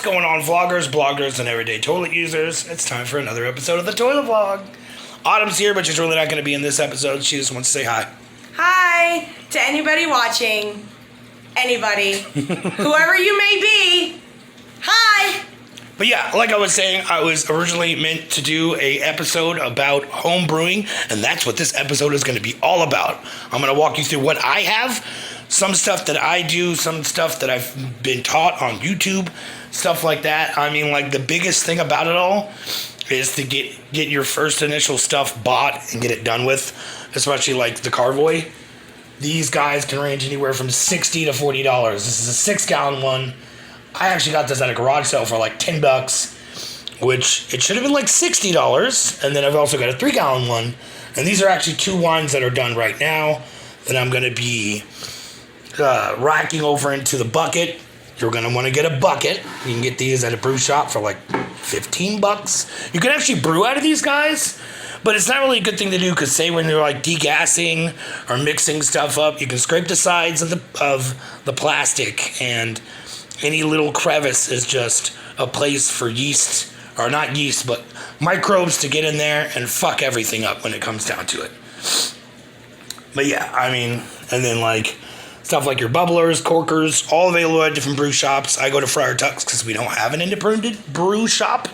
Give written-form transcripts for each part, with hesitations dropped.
What's going on, vloggers, bloggers, and everyday toilet users? It's time for another episode of the Toilet Vlog. Autumn's here, but she's really not going to be in this episode. She just wants to say hi. Hi to anybody watching. Anybody. Whoever you may be. Hi. But yeah, like I was saying, I was originally meant to do a episode about home brewing, and that's what this episode is going to be all about. I'm going to walk you through what I have, some stuff that I do, some stuff that I've been taught on YouTube, stuff like that. I mean, like, the biggest thing about it all is to get your first initial stuff bought and get it done with, especially like the Carvoy. These guys can range anywhere from $60 to $40. This is a 6-gallon one. I actually got this at a garage sale for like $10, which it should have been like $60. And then I've also got a 3-gallon one. And these are actually 2 wines that are done right now that I'm going to be racking over into the bucket. You're going to want to get a bucket. You can get these at a brew shop for like $15. You can actually brew out of these guys, but it's not really a good thing to do because, say, when you're like degassing or mixing stuff up, you can scrape the sides of the plastic, and any little crevice is just a place for yeast, or not yeast, but microbes to get in there and fuck everything up when it comes down to it. But yeah, I mean, and then like stuff like your bubblers, corkers, all available at different brew shops. I go to Friar Tuck's because we don't have an independent brew shop.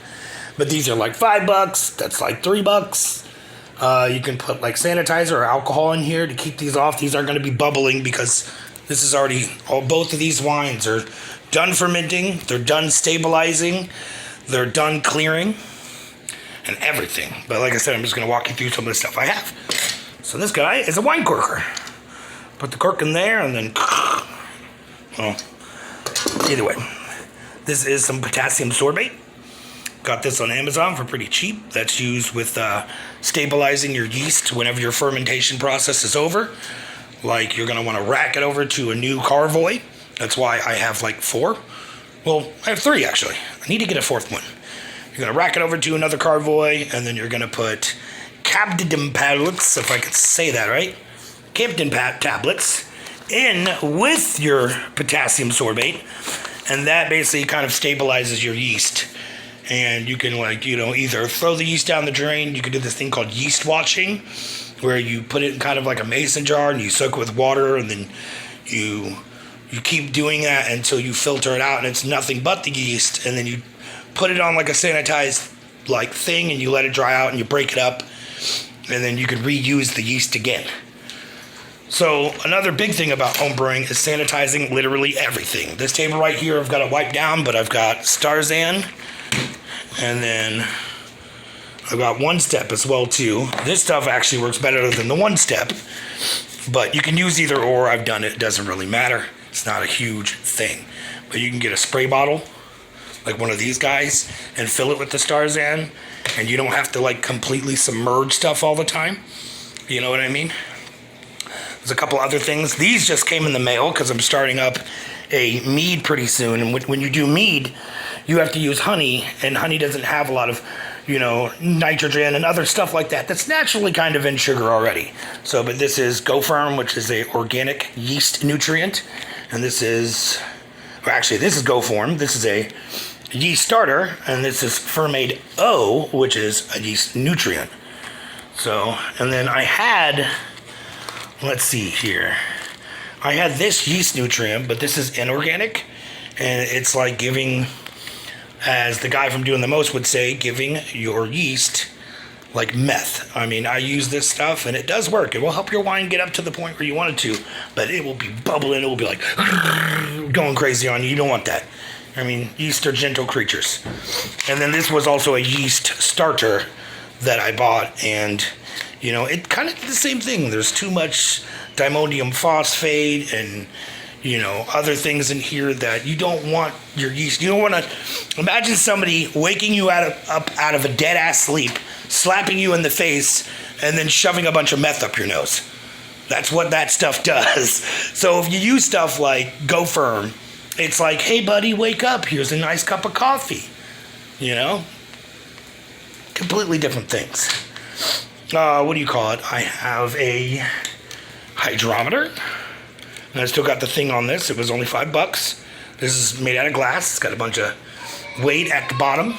But these are like $5. That's like $3. You can put like sanitizer or alcohol in here to keep these off. These aren't going to be bubbling because this is already, both of these wines are done fermenting. They're done stabilizing. They're done clearing and everything. But like I said, I'm just going to walk you through some of the stuff I have. So this guy is a wine corker. Put the cork in there and then, well, either way. This is some potassium sorbate. Got this on Amazon for pretty cheap. That's used with stabilizing your yeast whenever your fermentation process is over. Like, you're going to want to rack it over to a new Carvoy. That's why I have like 4. Well, I have 3 actually. I need to get a 4th one. You're going to rack it over to another Carvoy, and then you're going to put Cabdidum tablets, if I can say that right. Cabdidum tablets in with your potassium sorbate, and that basically kind of stabilizes your yeast. And you can, like, you know, either throw the yeast down the drain. You can do this thing called yeast watching, where you put it in kind of like a mason jar and you soak it with water, and then you keep doing that until you filter it out and it's nothing but the yeast, and then you put it on like a sanitized like thing and you let it dry out and you break it up, and then you can reuse the yeast again. So another big thing about home brewing is sanitizing literally everything. This table right here I've got to wipe down, but I've got Starzan, and then I've got One Step as well too. This stuff actually works better than the One Step, but you can use either or. I've done it. It doesn't really matter. It's not a huge thing. But you can get a spray bottle, like one of these guys, and fill it with the Starzan, and you don't have to like completely submerge stuff all the time. You know what I mean? There's a couple other things. These just came in the mail because I'm starting up a mead pretty soon. And when you do mead, you have to use honey, and honey doesn't have a lot of, you know, nitrogen and other stuff like that. That's naturally kind of in sugar already. So, but this is Go Firm, which is a organic yeast nutrient. And this is, well, actually, this is Go Form. This is a yeast starter. And this is Fermade O, which is a yeast nutrient. So, and then I had, let's see here. I had this yeast nutrient, but this is inorganic. And it's like giving, as the guy from Doing the Most would say, giving your yeast like meth. I mean, I use this stuff and it does work. It will help your wine get up to the point where you want it to, but it will be bubbling. It will be like going crazy on you. You don't want that. I mean, yeast are gentle creatures. And then this was also a yeast starter that I bought, and you know, it kind of did the same thing. There's too much diammonium phosphate and, you know, other things in here that you don't want your yeast. You don't want to imagine somebody waking you up out of a dead ass sleep, slapping you in the face, and then shoving a bunch of meth up your nose. That's what that stuff does. So if you use stuff like Go Firm, it's like, hey buddy, wake up. Here's a nice cup of coffee. You know, completely different things. What do you call it? I have a hydrometer. And I still got the thing on this. It was only $5. This is made out of glass. It's got a bunch of weight at the bottom.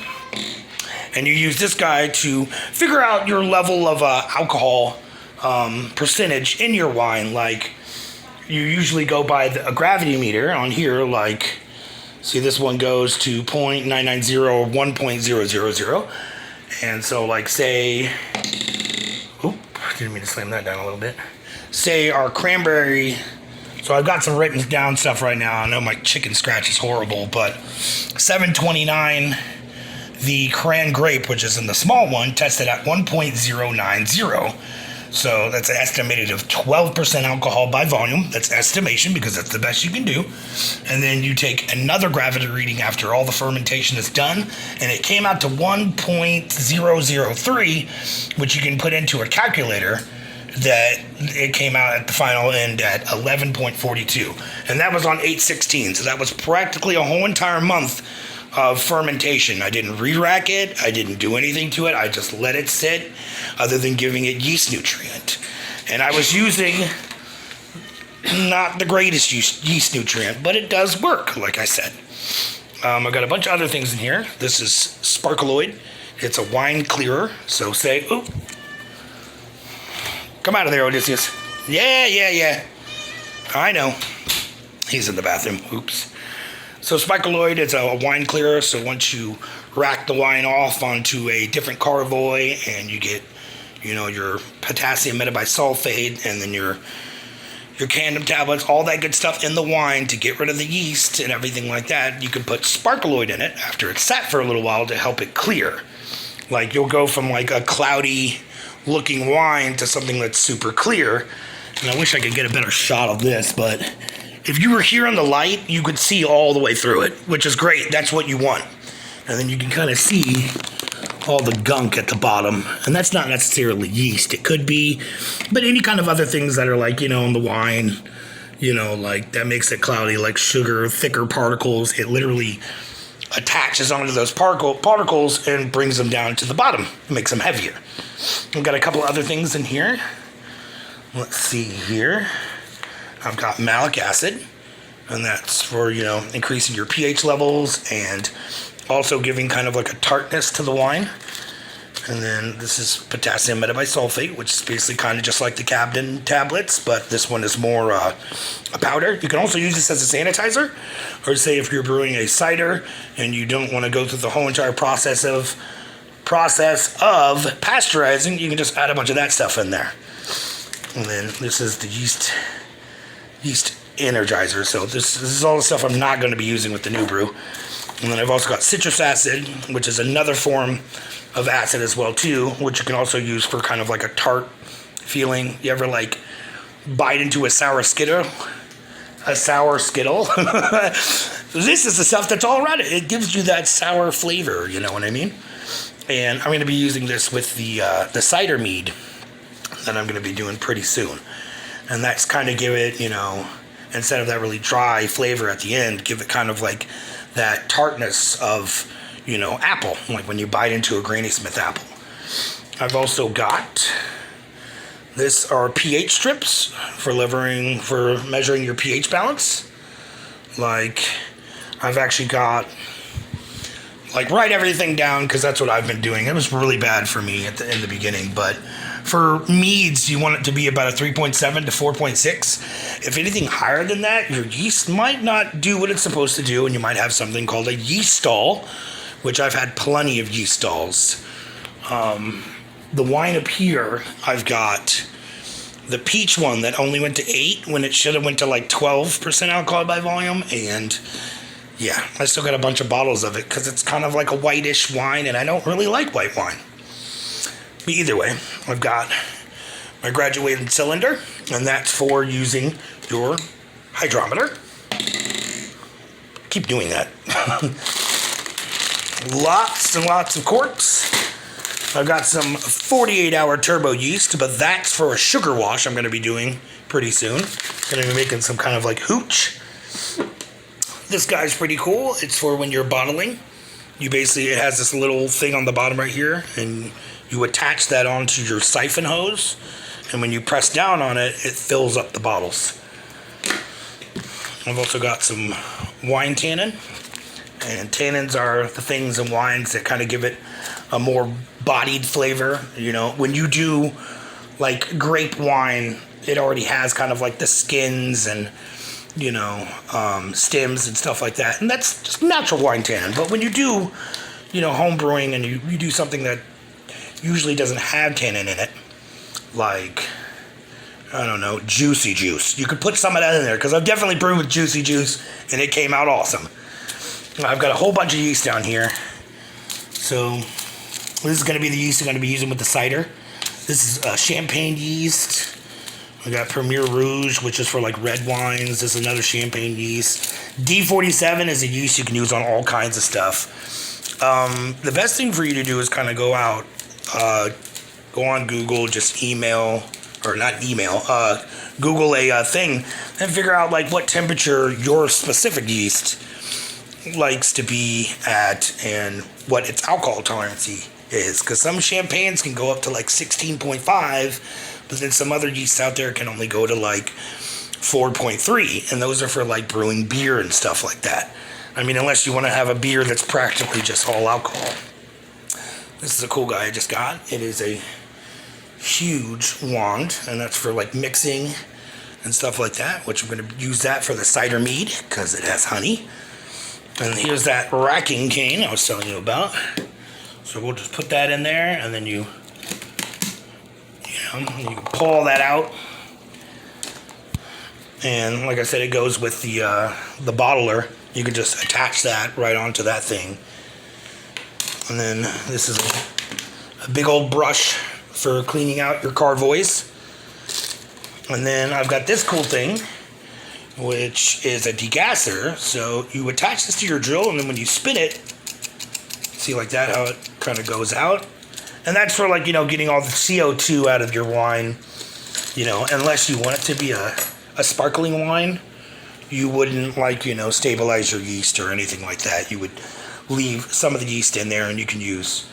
And you use this guy to figure out your level of alcohol percentage in your wine. Like, you usually go by a gravity meter on here. Like, see, this one goes to 0.990 or 1.000. And so, like, say, didn't mean to slam that down a little bit. Say our cranberry. So I've got some written down stuff right now. I know my chicken scratch is horrible, but 729. The cran grape, which is in the small one, tested at 1.090. So that's an estimated of 12% alcohol by volume. That's estimation because that's the best you can do. And then you take another gravity reading after all the fermentation is done, and it came out to 1.003, which you can put into a calculator. That it came out at the final end at 11.42. And that was on 8/16. So that was practically a whole entire month of fermentation. I didn't re-rack it. I didn't do anything to it. I just let it sit, other than giving it yeast nutrient. And I was using not the greatest yeast nutrient, but it does work, like I said. I've got a bunch of other things in here. This is Sparkleoid. It's a wine clearer. So say, ooh. Come out of there, Odysseus. Yeah. I know. He's in the bathroom. Oops. So Sparkleoid is a wine clearer. So once you rack the wine off onto a different carboy and you get, your potassium metabisulfate and then your candom tablets, all that good stuff in the wine to get rid of the yeast and everything like that, you can put Sparkleoid in it after it's sat for a little while to help it clear. Like, you'll go from like a cloudy looking wine to something that's super clear. And I wish I could get a better shot of this, but if you were here in the light, you could see all the way through it, which is great. That's what you want. And then you can kind of see all the gunk at the bottom. And that's not necessarily yeast. It could be, but any kind of other things that are like, in the wine, like that makes it cloudy, like sugar, thicker particles. It literally attaches onto those particles and brings them down to the bottom. It makes them heavier. I've got a couple other things in here. Let's see here. I've got malic acid, and that's for, increasing your pH levels and also giving kind of like a tartness to the wine. And then this is potassium metabisulfate, which is basically kind of just like the Cabden tablets, but this one is more a powder. You can also use this as a sanitizer, or say if you're brewing a cider and you don't want to go through the whole entire process of pasteurizing, you can just add a bunch of that stuff in there. And then this is the yeast energizer. So this is all the stuff I'm not going to be using with the new brew. And then I've also got citrus acid, which is another form of acid as well too, which you can also use for kind of like a tart feeling. You ever like bite into a sour Skittle? This is the stuff that's all around it. It gives you that sour flavor, you know what I mean? And I'm going to be using this with the cider mead that I'm going to be doing pretty soon. And that's kind of give it, instead of that really dry flavor at the end, give it kind of like that tartness of, apple, like when you bite into a Granny Smith apple. I've also got this are pH strips for measuring your pH balance. Like, I've actually got, write everything down because that's what I've been doing. It was really bad for me in the beginning, but for meads, you want it to be about a 3.7 to 4.6. If anything higher than that, your yeast might not do what it's supposed to do, and you might have something called a yeast stall, which I've had plenty of yeast stalls. The wine up here, I've got the peach one that only went to 8 when it should have went to 12% alcohol by volume, and yeah, I still got a bunch of bottles of it because it's kind of like a whitish wine, and I don't really like white wine. But either way, I've got my graduated cylinder, and that's for using your hydrometer. Keep doing that. Lots and lots of quarts. I've got some 48-hour turbo yeast, but that's for a sugar wash I'm going to be doing pretty soon. Going to be making some kind of hooch. This guy's pretty cool. It's for when you're bottling. It has this little thing on the bottom right here, and you attach that onto your siphon hose, and when you press down on it, it fills up the bottles. I've also got some wine tannin, And tannins are the things in wines that kind of give it a more bodied flavor. You know, when you do like grape wine, it already has kind of like the skins and, you know, stems and stuff like that. And that's just natural wine tannin. But when you do, you know, home brewing and you do something that usually doesn't have tannin in it, like, I don't know, juicy juice. You could put some of that in there because I've definitely brewed with juicy juice and it came out awesome. I've got a whole bunch of yeast down here. So this is going to be the yeast I'm going to be using with the cider. This is champagne yeast. We got Premier Rouge, which is for like red wines. This is another champagne yeast. D47 is a yeast you can use on all kinds of stuff. The best thing for you to do is kind of go out, go on Google, just email, or not email, Google a thing and figure out like what temperature your specific yeast likes to be at and what its alcohol tolerance is, because some champagnes can go up to like 16.5, but then some other yeasts out there can only go to like 4.3, and those are for like brewing beer and stuff like that. I mean, unless you want to have a beer that's practically just all alcohol. This is a cool guy I just got. It is a huge wand, and that's for like mixing and stuff like that, which I'm going to use that for the cider mead because it has honey. And here's that racking cane I was telling you about. So we'll just put that in there, and then you can pull all that out. And like I said, it goes with the bottler. You can just attach that right onto that thing. And then this is a big old brush for cleaning out your carboys. And then I've got this cool thing, which is a degasser. So you attach this to your drill, and then when you spin it, see like that, how it kind of goes out. And that's for like, you know, getting all the CO2 out of your wine, you know, unless you want it to be a sparkling wine, you wouldn't like, you know, stabilize your yeast or anything like that. You would leave some of the yeast in there, and you can use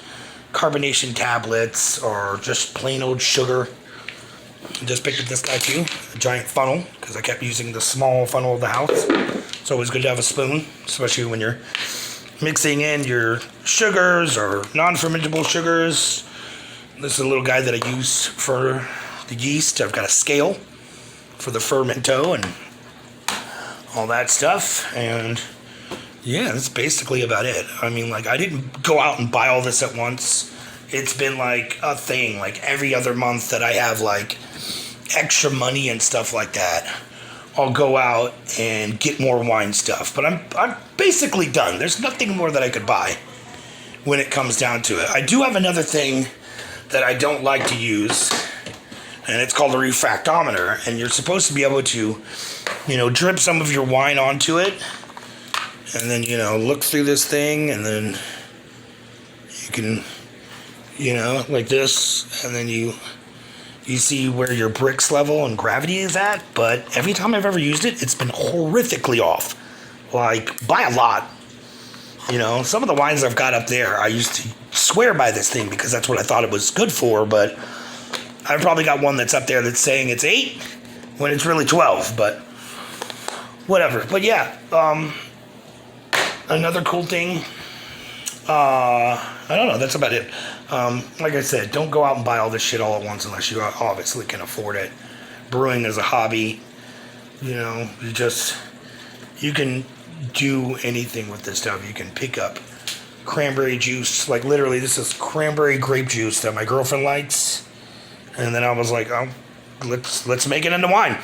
carbonation tablets or just plain old sugar. I just picked up this guy too, a giant funnel, because I kept using the small funnel of the house. It's always good to have a spoon, especially when you're mixing in your sugars or non-fermentable sugars. This is a little guy that I use for the yeast. I've got a scale for the fermento and all that stuff. And yeah, that's basically about it. I mean, like, I didn't go out and buy all this at once. It's been like a thing, like every other month that I have like extra money and stuff like that, I'll go out and get more wine stuff. But I'm basically done. There's nothing more that I could buy when it comes down to it. I do have another thing that I don't like to use, and it's called a refractometer. And you're supposed to be able to, you know, drip some of your wine onto it, and then, you know, look through this thing, and then you can, you know, like this, and then you see where your Brix level and gravity is at. But every time I've ever used it, it's been horrifically off, like by a lot. You know, some of the wines I've got up there, I used to swear by this thing because that's what I thought it was good for, but I've probably got one that's up there that's saying it's 8 when it's really 12, but whatever. But yeah, another cool thing, I don't know, that's about it. Like I said, don't go out and buy all this shit all at once unless you obviously can afford it. Brewing is a hobby. You know, you can do anything with this stuff. You can pick up cranberry juice. Like, literally, this is cranberry grape juice that my girlfriend likes. And then I was like, oh, let's make it into wine.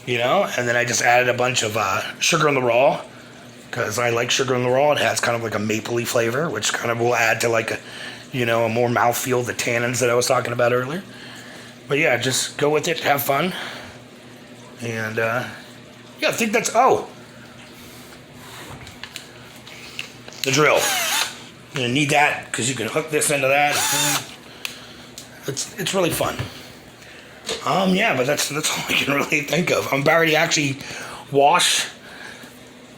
You know? And then I just added a bunch of sugar in the raw, because I like sugar in the raw. It has kind of like a mapley flavor, which kind of will add to like a, you know, a more mouthfeel, the tannins that I was talking about earlier. But yeah, just go with it, have fun. And yeah, I think that's, the drill. You're gonna need that because you can hook this into that. It's really fun. Yeah, but that's all I can really think of. I'm about to actually wash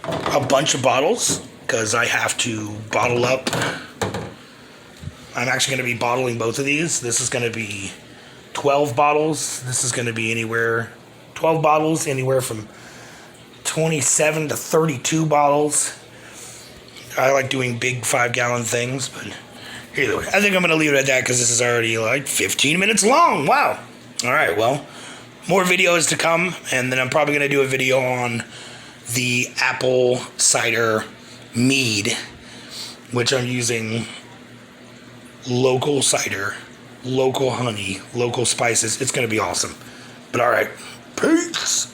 a bunch of bottles because I have to bottle up. I'm actually going to be bottling both of these. This is going to be 12 bottles. This is going to be 12 bottles, anywhere from 27 to 32 bottles. I like doing big 5-gallon things, but either way, I think I'm going to leave it at that because this is already like 15 minutes long. Wow. All right, well, more videos to come, and then I'm probably going to do a video on the apple cider mead, which I'm using local cider, local honey, local spices. It's going to be awesome. But all right, peace.